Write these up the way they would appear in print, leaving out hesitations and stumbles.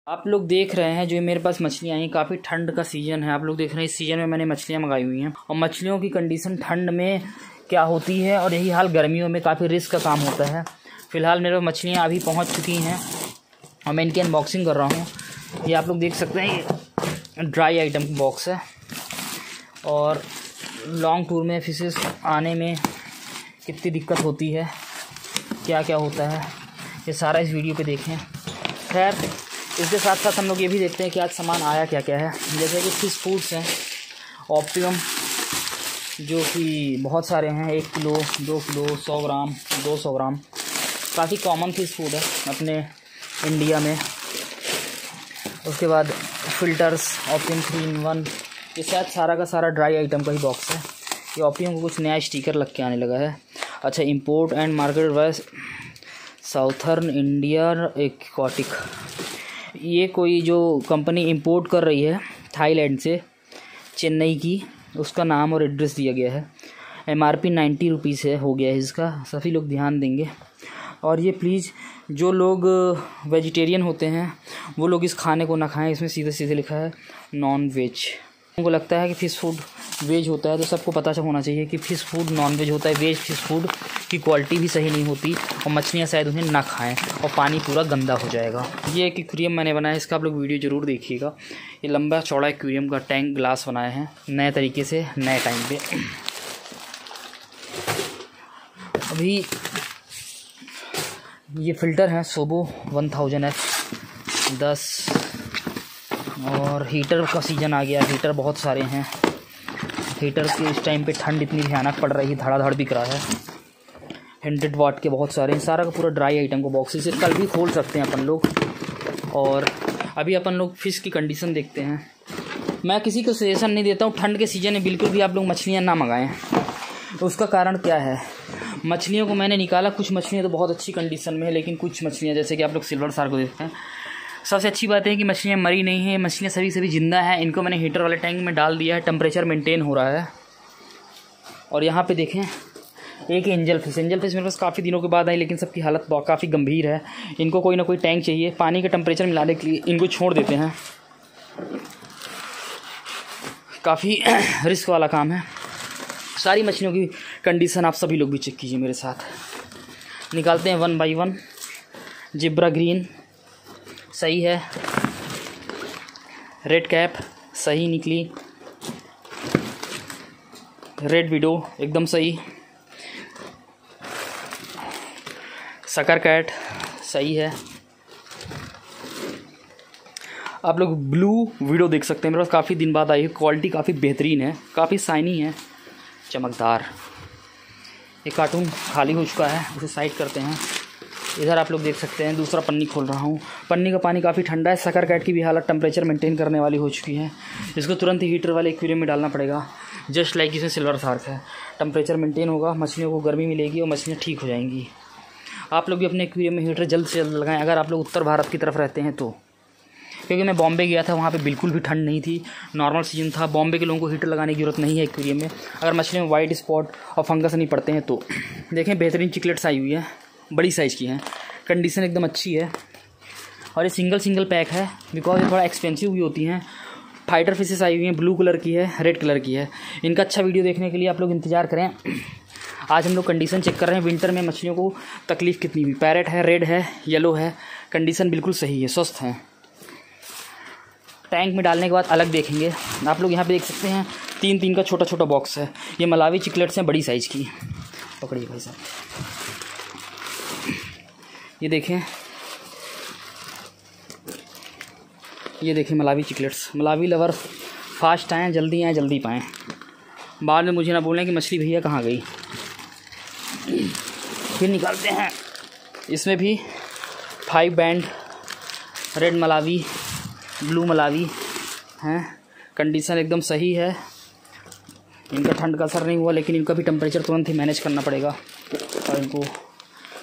आप लोग देख रहे हैं जो मेरे पास मछलियाँ आई, काफ़ी ठंड का सीज़न है। आप लोग देख रहे हैं इस सीज़न में मैंने मछलियाँ मंगाई हुई हैं और मछलियों की कंडीशन ठंड में क्या होती है और यही हाल गर्मियों में काफ़ी रिस्क का काम होता है। फ़िलहाल मेरे मछलियाँ अभी पहुँच चुकी हैं और मैं इनकी अनबॉक्सिंग कर रहा हूँ। ये आप लोग देख सकते हैं, ये ड्राई आइटम की बॉक्स है और लॉन्ग टूर में फिशेस आने में कितनी दिक्कत होती है, क्या क्या होता है, ये सारा इस वीडियो पे देखें। खैर इसके साथ साथ हम लोग ये भी देखते हैं कि आज सामान आया क्या क्या है। जैसे कि फिश फूड्स हैं, ऑप्टिमम जो कि बहुत सारे हैं, 1 किलो 2 किलो 100 ग्राम 200 ग्राम, काफ़ी कॉमन फिश फूड है अपने इंडिया में। उसके बाद फिल्टर्स, ऑप्टिमम 3 in 1, ये शायद सारा का सारा ड्राई आइटम का ही बॉक्स है। ये ऑप्टिमम को कुछ नया स्टिकर लग के आने लगा है। अच्छा, import and market wise southern India aquatic, ये कोई जो कंपनी इंपोर्ट कर रही है थाईलैंड से, चेन्नई की, उसका नाम और एड्रेस दिया गया है। MRP 90 रुपीज़ है, हो गया है इसका, सभी लोग ध्यान देंगे। और ये प्लीज़ जो लोग वेजिटेरियन होते हैं वो लोग इस खाने को ना खाएं, इसमें सीधे सीधे लिखा है नॉन वेज। उनको लगता है कि फ़िश फूड वेज होता है, तो सबको पता होना चाहिए कि फ़िश फूड नॉन वेज होता है। वेज फ़िश फूड की क्वालिटी भी सही नहीं होती और मछलियाँ शायद उन्हें ना खाएं और पानी पूरा गंदा हो जाएगा। ये एक एक्वेरियम मैंने बनाया, इसका आप लोग वीडियो ज़रूर देखिएगा। ये लंबा चौड़ा एक्वेरियम का टैंक ग्लास बनाए हैं नए तरीके से, नए टाइम पे। अभी ये फ़िल्टर है सोबो 1000F 10, और हीटर का सीज़न आ गया। हीटर बहुत सारे हैं। हीटर के इस टाइम पे ठंड इतनी भयानक पड़ रही है, धड़ाधड़ बिक रहा है। 100 वाट के बहुत सारे हैं। सारा का पूरा ड्राई आइटम को बॉक्स से कल भी खोल सकते हैं अपन लोग। और अभी अपन लोग फ़िश की कंडीशन देखते हैं। मैं किसी को सजेशन नहीं देता हूँ ठंड के सीज़न में बिल्कुल भी आप लोग मछलियाँ ना मंगाएं। उसका कारण क्या है, मछलियों को मैंने निकाला, कुछ मछलियाँ तो बहुत अच्छी कंडीशन में है, लेकिन कुछ मछलियाँ जैसे कि आप लोग सिल्वर शार्क को देखते हैं। सबसे अच्छी बात है कि मछलियाँ मरी नहीं हैं, मछलियाँ सभी ज़िंदा हैं। इनको मैंने हीटर वाले टैंक में डाल दिया है, टेम्परेचर मेंटेन हो रहा है। और यहाँ पे देखें एक एंजल फिश मेरे पास काफ़ी दिनों के बाद आई, लेकिन सबकी हालत काफ़ी गंभीर है। इनको कोई ना कोई टैंक चाहिए। पानी का टेम्परेचर मिलाने के लिए इनको छोड़ देते हैं, काफ़ी रिस्क वाला काम है। सारी मछलियों की कंडीशन आप सभी लोग भी चेक कीजिए मेरे साथ। निकालते हैं 1 by 1। जिब्रा ग्रीन सही है, रेड कैप सही निकली, रेड विडो एकदम सही, सकर कैट सही है। आप लोग ब्लू विडो देख सकते हैं, मेरे पास काफ़ी दिन बाद आई है। क्वालिटी काफ़ी बेहतरीन है, काफ़ी शाइनी है, चमकदार। ये कार्टून खाली हो चुका है, उसे साइड करते हैं। इधर आप लोग देख सकते हैं दूसरा पन्नी खोल रहा हूँ। पन्नी का पानी काफ़ी ठंडा है। सकर कैट की भी हालत टेम्परेचर मेंटेन करने वाली हो चुकी है। इसको तुरंत ही हीटर वाले एक्वेरियम में डालना पड़ेगा, जस्ट लाइक इसमें सिल्वर शार्क है। टेम्परेचर मेंटेन होगा, मछलियों को गर्मी मिलेगी और मछलियाँ ठीक हो जाएंगी। आप लोग भी अपने एक्वेरियम में हीटर जल्द से जल्द लगाएं, अगर आप लोग उत्तर भारत की तरफ रहते हैं तो। क्योंकि मैं बॉम्बे गया था, वहाँ पे बिल्कुल भी ठंड नहीं थी, नॉर्मल सीजन था। बॉम्बे के लोगों को हीटर लगाने की ज़रूरत नहीं है एक्वेरियम में, अगर मछली में वाइट स्पॉट और फंगस नहीं पड़ते हैं तो। देखें बेहतरीन चिकलेट्स आई हुई है, बड़ी साइज़ की हैं, कंडीशन एकदम अच्छी है। और ये सिंगल पैक है, बिकॉज ये थोड़ा एक्सपेंसिव भी होती हैं। फाइटर फिशेस आई हुई हैं, ब्लू कलर की है, रेड कलर की है। इनका अच्छा वीडियो देखने के लिए आप लोग इंतज़ार करें। आज हम लोग कंडीशन चेक कर रहे हैं, विंटर में मछलियों को तकलीफ़ कितनी हुई। पैरेट है, रेड है, येलो है, कंडीशन बिल्कुल सही है, स्वस्थ हैं। टैंक में डालने के बाद अलग देखेंगे। आप लोग यहाँ पे देख सकते हैं 3 का छोटा बॉक्स है। ये मलावी चिकलेट्स हैं, बड़ी साइज़ की। पकड़िए भाई साहब, ये देखें, ये देखें Malawi Chiclets. Malawi lover fast आएँ, जल्दी पाएँ, बाद में मुझे ना बोलें कि मछली भैया कहाँ गई। फिर निकालते हैं, इसमें भी 5 band red Malawi, blue Malawi हैं। कंडीशन एकदम सही है। इनका ठंड का असर नहीं हुआ, लेकिन इनका भी टेम्परेचर तुरंत ही मैनेज करना पड़ेगा और इनको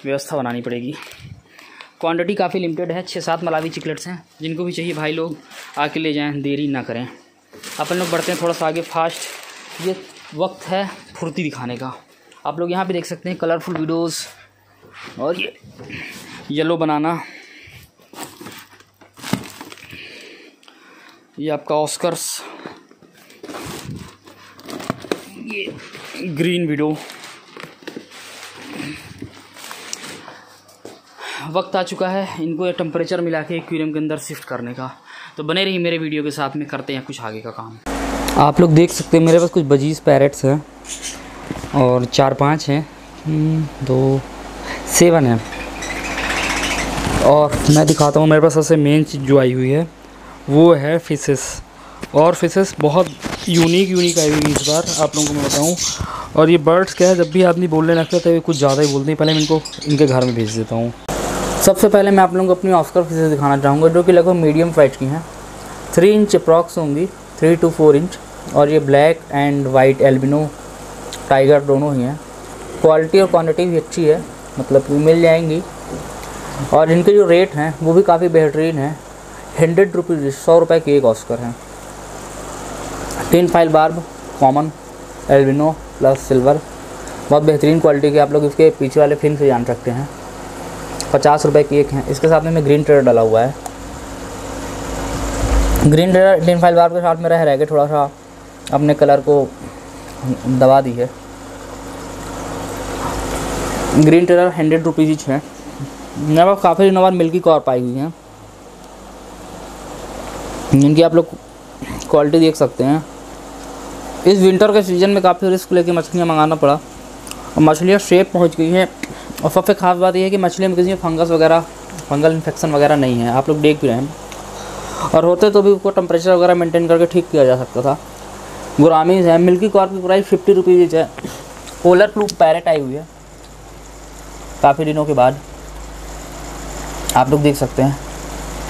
व्यवस्था बनानी पड़ेगी। क्वांटिटी काफ़ी लिमिटेड है, 6-7 मलावी चिकलेट्स हैं। जिनको भी चाहिए भाई लोग आके ले जाएं, देरी ना करें। अपन लोग बढ़ते हैं थोड़ा सा आगे फास्ट। ये वक्त है फुर्ती दिखाने का। आप लोग यहाँ पे देख सकते हैं कलरफुल वीडियोज़, और ये येलो बनाना, ये आपका ऑस्कर्स, ये ग्रीन विडो। वक्त आ चुका है इनको टेम्परेचर मिला के एक्वेरियम के अंदर शिफ्ट करने का। तो बने रही मेरे वीडियो के साथ में, करते हैं कुछ आगे का काम। आप लोग देख सकते हैं मेरे पास कुछ बजीज पैरेट्स हैं और 4-5 हैं, 2 7 हैं। और मैं दिखाता हूँ मेरे पास सबसे मेन चीज़ जो आई हुई है वो है फिशेस। और फिशेस बहुत यूनिक आई हुई है इस बार, आप लोगों को मैं बताऊँ। और ये बर्ड्स क्या है, जब भी आदमी बोलने लगता है तो ये कुछ ज़्यादा ही बोलते हैं। पहले मैं इनको इनके घर में भेज देता हूँ। सबसे पहले मैं आप लोगों को अपनी ऑस्कर फिशेस दिखाना चाहूँगा, जो कि लगभग मीडियम साइज की हैं। 3 इंच अप्रॉक्स होंगी, 3 to 4 इंच। और ये black and white albino tiger दोनों ही हैं। क्वालिटी और क्वांटिटी भी अच्छी है, मतलब कि मिल जाएंगी। और इनके जो रेट हैं वो भी काफ़ी बेहतरीन है। 100 रुपीज़, 100 रुपये की एक ऑस्कर है। Tin file barb, common, albino plus silver, बहुत बेहतरीन क्वालिटी के। आप लोग इसके पीछे वाले फिन से जान सकते हैं। 50 रुपये की एक है। इसके साथ में ग्रीन टेरर डाला हुआ है। Green terror tin file barb के साथ में रह के थोड़ा सा अपने कलर को दबा दी है। ग्रीन टेरर 100 रुपीज़ ईच है। मेरे पास काफ़ी दिनों बाद मिल्की कॉर्प आई हुई हैं, जिनकी आप लोग क्वालिटी देख सकते हैं। इस विंटर के सीज़न में काफ़ी रिस्क लेके मछलियाँ मंगाना पड़ा और मछलियाँ सेफ पहुँच गई हैं। और सबसे खास बात यह है कि मछलियों में किसी में फंगस वगैरह, फंगल इन्फेक्शन वगैरह नहीं है, आप लोग देख भी रहे हैं। और होते तो भी उसको टेम्परेचर वगैरह मेंटेन करके ठीक किया जा सकता था। गुरामीज है। मिल्की कॉर्प की प्राइस 50 रुपीज़ ईच है। पोलर ब्लू पैरेट आई हुई है काफ़ी दिनों के बाद, आप लोग देख सकते हैं।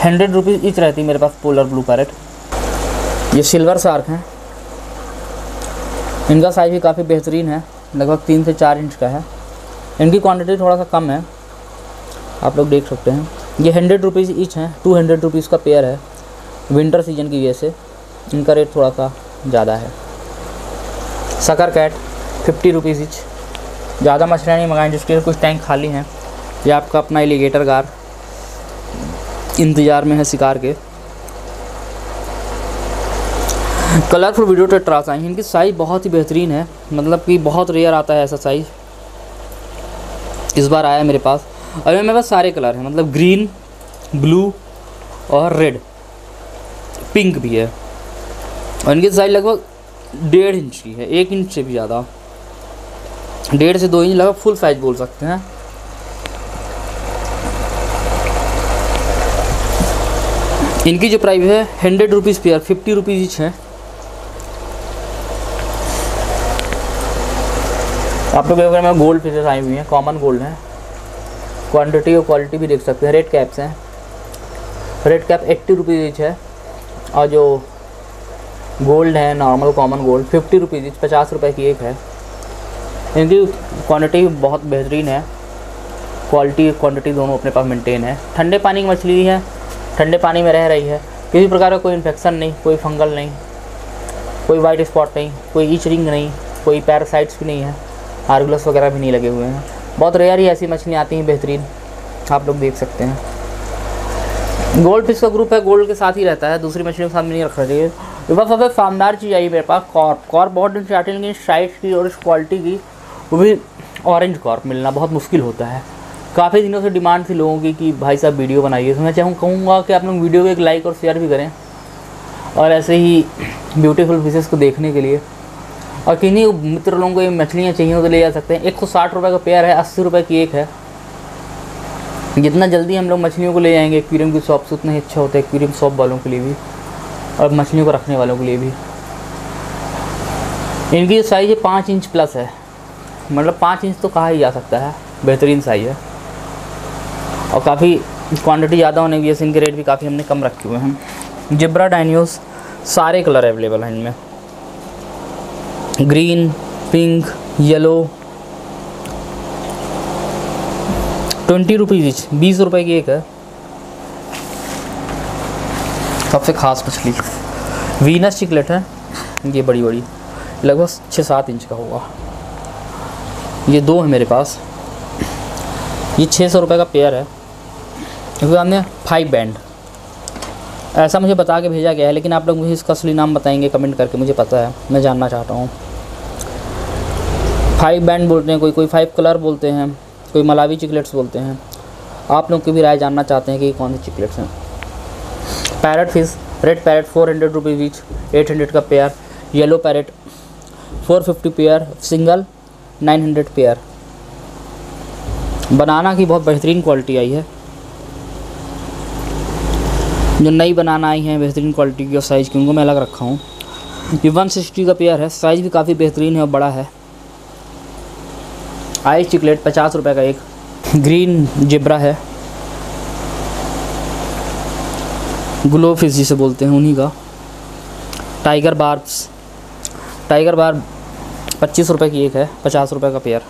100 रुपीज़ ईच रहती है मेरे पास पोलर ब्लू पैरेट। ये सिल्वर शार्क हैं। इनका साइज़ भी काफ़ी बेहतरीन है, लगभग 3 से 4 इंच का है। इनकी क्वांटिटी थोड़ा सा कम है, आप लोग देख सकते हैं। ये 100 रुपीज़ ईच हैं, 200 रुपीज़ का पेयर है। विंटर सीजन की वजह से इनका रेट थोड़ा सा ज़्यादा है। Sucker cat 50 rupees each. ज़्यादा मछलियाँ नहीं मंगाएं, जिसके कुछ टैंक खाली हैं। ये आपका अपना एलिगेटर गार इंतज़ार में है शिकार के। कलरफुल वीडियो टेट्रास आई। इनकी साइज़ बहुत ही बेहतरीन है, मतलब कि बहुत रेयर आता है ऐसा साइज़। इस बार आया मेरे पास। और मेरे पास सारे कलर हैं, मतलब ग्रीन, ब्लू और रेड, पिंक भी है। और इनकी साइज़ लगभग 1.5 इंच की है, 1 इंच से भी ज़्यादा, 1.5 से 2 इंच लगभग फुल साइज बोल सकते हैं। इनकी जो प्राइस है 100 रुपीज़ पेयर, 50 रुपीज़ ईच है। आप लोग अगर मैं गोल्ड फिशेस आई हुई हैं, कॉमन गोल्ड हैं। क्वांटिटी और क्वालिटी भी देख सकते हैं। रेड कैप्स हैं। रेड कैप 80 रुपीज़ ईच है। और जो गोल्ड है normal common gold 50 rupees each, 50 रुपये की एक है। इनकी क्वांटिटी बहुत बेहतरीन है। क्वालिटी क्वांटिटी दोनों अपने पास मेंटेन है। ठंडे पानी की मछली है, ठंडे पानी में रह रही है। किसी प्रकार का कोई इन्फेक्शन नहीं, कोई फंगल नहीं, कोई वाइट स्पॉट नहीं, कोई ईच रिंग नहीं, कोई पैरासाइट्स भी नहीं है, आर्गुलस वगैरह भी नहीं लगे हुए हैं। बहुत रेयर ही ऐसी मछलियाँ आती हैं बेहतरीन, आप लोग देख सकते हैं। गोल्ड फिश का ग्रुप है, गोल्ड के साथ ही रहता है, दूसरी मछलियों के साथ में नहीं रखना चाहिए। मेरे पास सबसे शानदार चीज़ आई मेरे पास कॉर्प बहुत दिन से आती है, लेकिन साइज़ की और इस क्वालिटी की, वो भी ऑरेंज कॉर्प मिलना बहुत मुश्किल होता है। काफ़ी दिनों से डिमांड थी लोगों की कि भाई साहब वीडियो बनाइए, तो मैं कहूँगा कि आप लोग वीडियो को एक लाइक और शेयर भी करें। और ऐसे ही ब्यूटीफुल फिशेस को देखने के लिए और किन्हीं मित्र लोगों को ये मछलियाँ चाहिए तो ले जा सकते हैं। 160 रुपये का पेयर है, 80 रुपये की एक है। जितना जल्दी हम लोग मछलियों को ले जाएंगे एक्वेरियम की शॉप से, उतना ही अच्छा होता है एक्वेरियम शॉप वालों के लिए भी और मछलियों को रखने वालों के लिए भी। इनकी साइज़ 5 इंच प्लस है, मतलब 5 इंच तो कहा ही जा सकता है, बेहतरीन साइज़ है। और काफ़ी क्वांटिटी ज़्यादा होने की वजह से इनके रेट भी काफ़ी हमने कम रखे हुए हैं। जिब्रा डाइनियोस सारे कलर अवेलेबल हैं इनमें, green, pink, yellow. 20 rupees each, 20 रुपये की एक है। सबसे खास मछली वीनस चिकलेट है, ये बड़ी बड़ी लगभग 6-7 इंच का होगा। ये 2 है मेरे पास। ये 600 रुपये का पेयर है। इसके सामने 5 बैंड, ऐसा मुझे बता के भेजा गया है, लेकिन आप लोग मुझे इसका असली नाम बताएंगे कमेंट करके, मुझे पता है, मैं जानना चाहता हूँ। 5 बैंड बोलते हैं कोई 5 कलर बोलते हैं, कोई मलावी चिकलेट्स बोलते हैं। आप लोग की भी राय जानना चाहते हैं कि कौन सी चिकलेट्स हैं। Parrot fish, red parrot 400 rupees each, 800 का pair. Yellow parrot 450 pair single, 900 pair. Banana की बहुत बेहतरीन क्वालिटी आई है, जो नई बनाना आई है बेहतरीन क्वालिटी की और साइज़ की, उनको मैं अलग रखा हूँ। ये 160 का पेयर है, साइज़ भी काफ़ी बेहतरीन है और बड़ा है। आइस चिकलेट 50 रुपये का एक। ग्रीन जिब्रा है, ग्लो फिश जिसे बोलते हैं उन्हीं का। टाइगर बार 25 रुपये की एक है, 50 रुपये का पेयर।